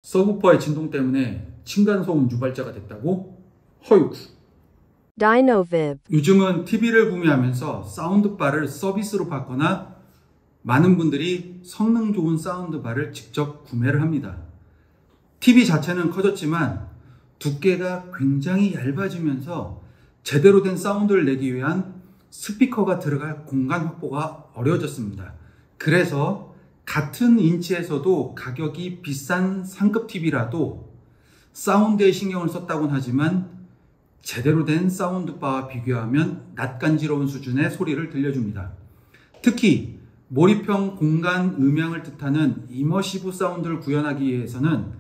서브우퍼의 진동 때문에 층간소음 유발자가 됐다고? 허이구. Dynovib. 요즘은 TV를 구매하면서 사운드바를 서비스로 받거나 많은 분들이 성능 좋은 사운드바를 직접 구매를 합니다. TV 자체는 커졌지만 두께가 굉장히 얇아지면서 제대로 된 사운드를 내기 위한 스피커가 들어갈 공간 확보가 어려워졌습니다. 그래서 같은 인치에서도 가격이 비싼 상급 TV라도 사운드에 신경을 썼다고는 하지만 제대로 된 사운드바와 비교하면 낯간지러운 수준의 소리를 들려줍니다. 특히 몰입형 공간 음향을 뜻하는 이머시브 사운드를 구현하기 위해서는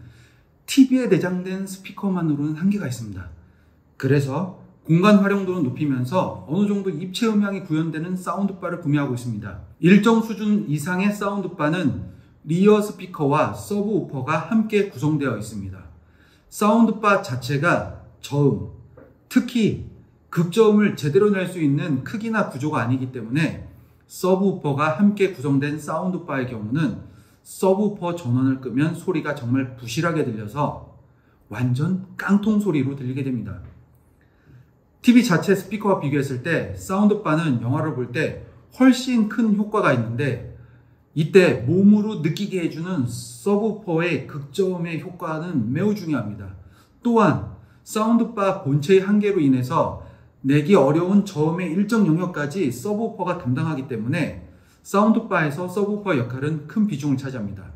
TV에 내장된 스피커만으로는 한계가 있습니다. 그래서 공간 활용도를 높이면서 어느 정도 입체 음향이 구현되는 사운드바를 구매하고 있습니다. 일정 수준 이상의 사운드바는 리어 스피커와 서브우퍼가 함께 구성되어 있습니다. 사운드바 자체가 저음, 특히 극저음을 제대로 낼 수 있는 크기나 구조가 아니기 때문에 서브우퍼가 함께 구성된 사운드바의 경우는 서브우퍼 전원을 끄면 소리가 정말 부실하게 들려서 완전 깡통 소리로 들리게 됩니다. TV 자체 스피커와 비교했을 때 사운드바는 영화를 볼 때 훨씬 큰 효과가 있는데 이때 몸으로 느끼게 해주는 서브우퍼의 극저음의 효과는 매우 중요합니다. 또한 사운드바 본체의 한계로 인해서 내기 어려운 저음의 일정 영역까지 서브우퍼가 담당하기 때문에 사운드바에서 서브우퍼의 역할은 큰 비중을 차지합니다.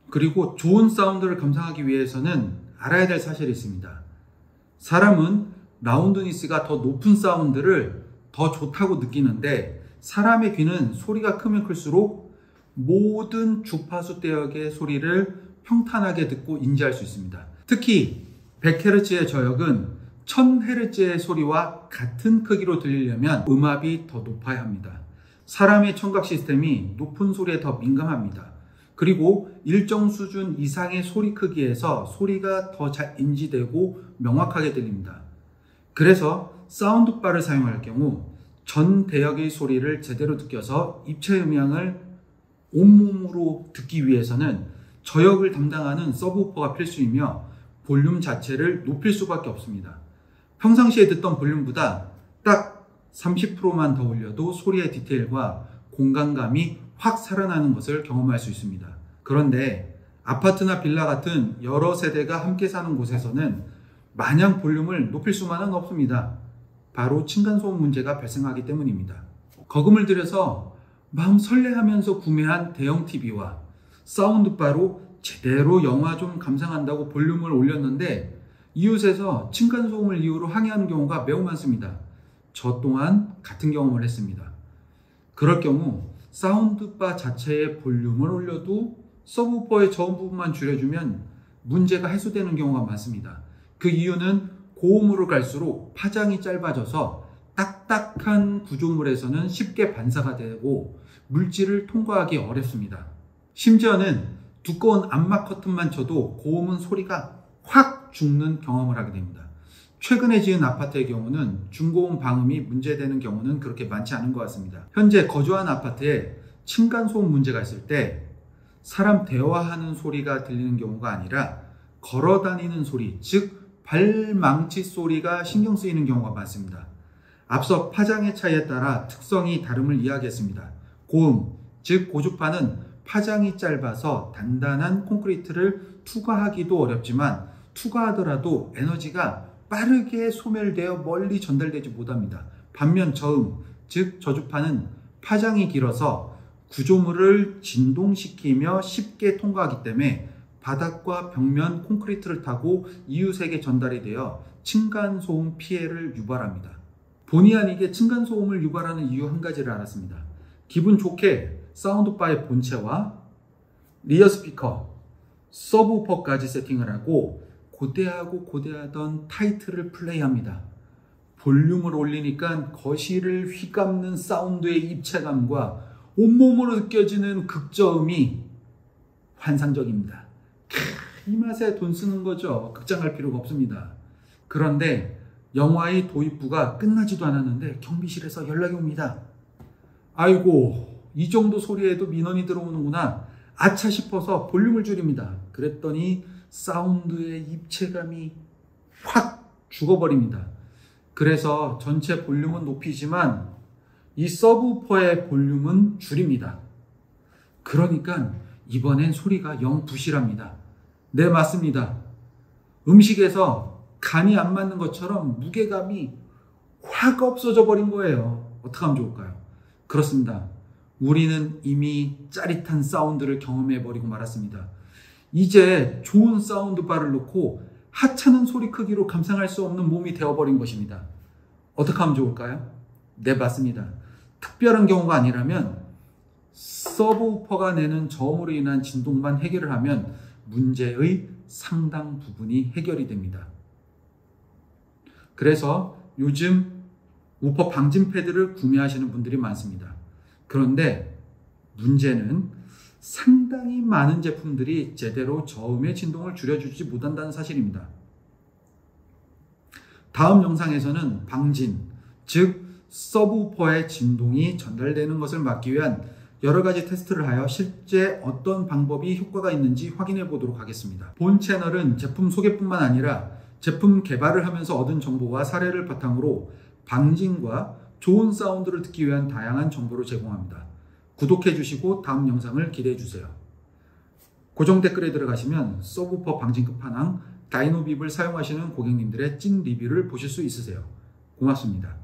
그리고 좋은 사운드를 감상하기 위해서는 알아야 될 사실이 있습니다. 사람은 라운드니스가 더 높은 사운드를 더 좋다고 느끼는데 사람의 귀는 소리가 크면 클수록 모든 주파수 대역의 소리를 평탄하게 듣고 인지할 수 있습니다. 특히 100Hz의 저역은 1000Hz의 소리와 같은 크기로 들리려면 음압이 더 높아야 합니다. 사람의 청각 시스템이 높은 소리에 더 민감합니다. 그리고 일정 수준 이상의 소리 크기에서 소리가 더 잘 인지되고 명확하게 들립니다. 그래서 사운드바를 사용할 경우 전 대역의 소리를 제대로 느껴서 입체 음향을 온몸으로 듣기 위해서는 저역을 담당하는 서브우퍼가 필수이며 볼륨 자체를 높일 수밖에 없습니다. 평상시에 듣던 볼륨보다 딱 30%만 더 올려도 소리의 디테일과 공간감이 확 살아나는 것을 경험할 수 있습니다. 그런데 아파트나 빌라 같은 여러 세대가 함께 사는 곳에서는 마냥 볼륨을 높일 수만은 없습니다. 바로 층간소음 문제가 발생하기 때문입니다. 거금을 들여서 마음 설레하면서 구매한 대형 TV와 사운드바로 제대로 영화 좀 감상한다고 볼륨을 올렸는데 이웃에서 층간소음을 이유로 항의하는 경우가 매우 많습니다. 저 또한 같은 경험을 했습니다. 그럴 경우 사운드바 자체의 볼륨을 올려도 서브우퍼의 저음 부분만 줄여주면 문제가 해소되는 경우가 많습니다. 그 이유는 고음으로 갈수록 파장이 짧아져서 딱딱한 구조물에서는 쉽게 반사가 되고 물질을 통과하기 어렵습니다. 심지어는 두꺼운 암막 커튼만 쳐도 고음은 소리가 확 죽는 경험을 하게 됩니다. 최근에 지은 아파트의 경우는 중고음 방음이 문제되는 경우는 그렇게 많지 않은 것 같습니다. 현재 거주하는 아파트에 층간소음 문제가 있을 때 사람 대화하는 소리가 들리는 경우가 아니라 걸어다니는 소리, 즉 발망치 소리가 신경 쓰이는 경우가 많습니다. 앞서 파장의 차이에 따라 특성이 다름을 이야기했습니다. 고음, 즉 고주파는 파장이 짧아서 단단한 콘크리트를 투과하기도 어렵지만 투과하더라도 에너지가 빠르게 소멸되어 멀리 전달되지 못합니다. 반면 저음, 즉 저주파는 파장이 길어서 구조물을 진동시키며 쉽게 통과하기 때문에 바닥과 벽면 콘크리트를 타고 이웃에게 전달이 되어 층간소음 피해를 유발합니다. 본의 아니게 층간소음을 유발하는 이유 한 가지를 알았습니다. 기분 좋게 사운드바의 본체와 리어 스피커, 서브우퍼까지 세팅을 하고 고대하고 고대하던 타이틀을 플레이합니다. 볼륨을 올리니까 거실을 휘감는 사운드의 입체감과 온몸으로 느껴지는 극저음이 환상적입니다. 이 맛에 돈 쓰는 거죠. 극장 갈 필요가 없습니다. 그런데 영화의 도입부가 끝나지도 않았는데 경비실에서 연락이 옵니다. 아이고, 이 정도 소리에도 민원이 들어오는구나. 아차 싶어서 볼륨을 줄입니다. 그랬더니 사운드의 입체감이 확 죽어버립니다. 그래서 전체 볼륨은 높이지만 이 서브우퍼의 볼륨은 줄입니다. 그러니까 이번엔 소리가 영 부실합니다. 네, 맞습니다. 음식에서 간이 안 맞는 것처럼 무게감이 확 없어져 버린 거예요. 어떻게 하면 좋을까요? 그렇습니다. 우리는 이미 짜릿한 사운드를 경험해 버리고 말았습니다. 이제 좋은 사운드 바를 놓고 하찮은 소리 크기로 감상할 수 없는 몸이 되어버린 것입니다. 어떻게 하면 좋을까요? 네, 맞습니다. 특별한 경우가 아니라면 서브우퍼가 내는 저음으로 인한 진동만 해결을 하면 문제의 상당 부분이 해결이 됩니다. 그래서 요즘 우퍼 방진 패드를 구매하시는 분들이 많습니다. 그런데 문제는 상당히 많은 제품들이 제대로 저음의 진동을 줄여주지 못한다는 사실입니다. 다음 영상에서는 방진, 즉 서브우퍼의 진동이 전달되는 것을 막기 위한 여러 가지 테스트를 하여 실제 어떤 방법이 효과가 있는지 확인해 보도록 하겠습니다. 본 채널은 제품 소개뿐만 아니라 제품 개발을 하면서 얻은 정보와 사례를 바탕으로 방진과 좋은 사운드를 듣기 위한 다양한 정보를 제공합니다. 구독해 주시고 다음 영상을 기대해 주세요. 고정 댓글에 들어가시면 서브우퍼 방진 끝판왕 다이노빕을 사용하시는 고객님들의 찐 리뷰를 보실 수 있으세요. 고맙습니다.